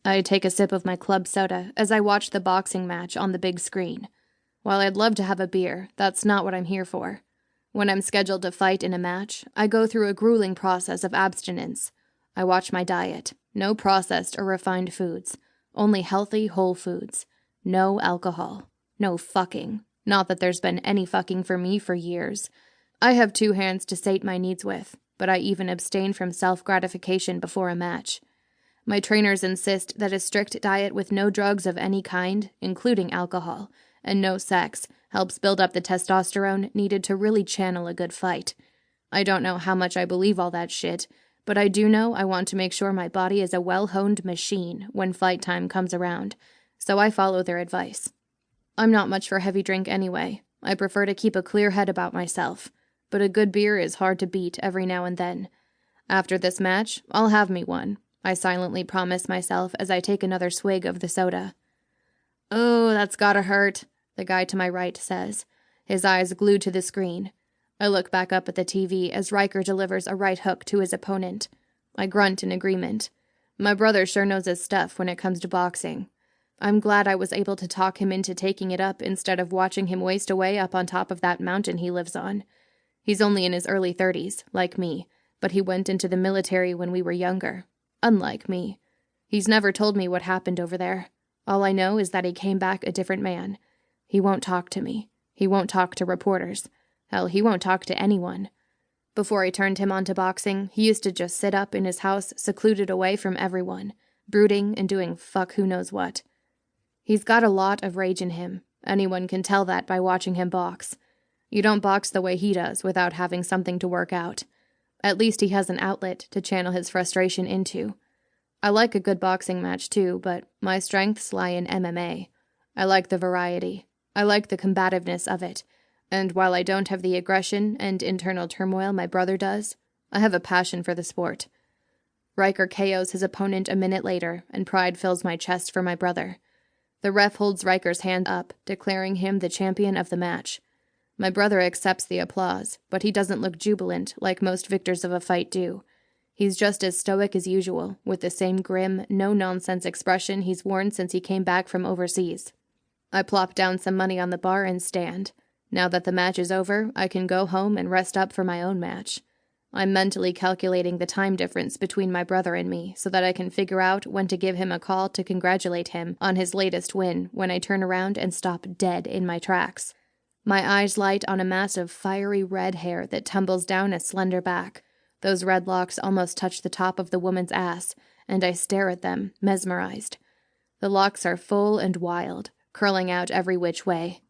I take a sip of my club soda as I watch the boxing match on the big screen. While I'd love to have a beer, that's not what I'm here for. When I'm scheduled to fight in a match, I go through a grueling process of abstinence. I watch my diet. No processed or refined foods. Only healthy, whole foods. No alcohol. No fucking. Not that there's been any fucking for me for years. I have 2 hands to sate my needs with, but I even abstain from self-gratification before a match. My trainers insist that a strict diet with no drugs of any kind, including alcohol, and no sex, helps build up the testosterone needed to really channel a good fight. I don't know how much I believe all that shit, but I do know I want to make sure my body is a well-honed machine when fight time comes around, so I follow their advice. I'm not much for heavy drink anyway. I prefer to keep a clear head about myself, but a good beer is hard to beat every now and then. After this match, I'll have me one, I silently promise myself as I take another swig of the soda. "Oh, that's gotta hurt," the guy to my right says, his eyes glued to the screen. I look back up at the TV as Riker delivers a right hook to his opponent. I grunt in agreement. My brother sure knows his stuff when it comes to boxing. I'm glad I was able to talk him into taking it up instead of watching him waste away up on top of that mountain he lives on. He's only in his early 30s, like me, but he went into the military when we were younger. Unlike me. He's never told me what happened over there. All I know is that he came back a different man. He won't talk to me. He won't talk to reporters. Hell, he won't talk to anyone. Before I turned him on to boxing, he used to just sit up in his house, secluded away from everyone, brooding and doing fuck who knows what. He's got a lot of rage in him. Anyone can tell that by watching him box. You don't box the way he does without having something to work out. At least he has an outlet to channel his frustration into. I like a good boxing match too, but my strengths lie in MMA. I like the variety. I like the combativeness of it. And while I don't have the aggression and internal turmoil my brother does, I have a passion for the sport. Riker KOs his opponent a minute later, and pride fills my chest for my brother. The ref holds Riker's hand up, declaring him the champion of the match. My brother accepts the applause, but he doesn't look jubilant like most victors of a fight do. He's just as stoic as usual, with the same grim, no-nonsense expression he's worn since he came back from overseas. I plop down some money on the bar and stand. Now that the match is over, I can go home and rest up for my own match. I'm mentally calculating the time difference between my brother and me so that I can figure out when to give him a call to congratulate him on his latest win when I turn around and stop dead in my tracks. My eyes light on a mass of fiery red hair that tumbles down a slender back. Those red locks almost touch the top of the woman's ass, and I stare at them, mesmerized. The locks are full and wild, curling out every which way.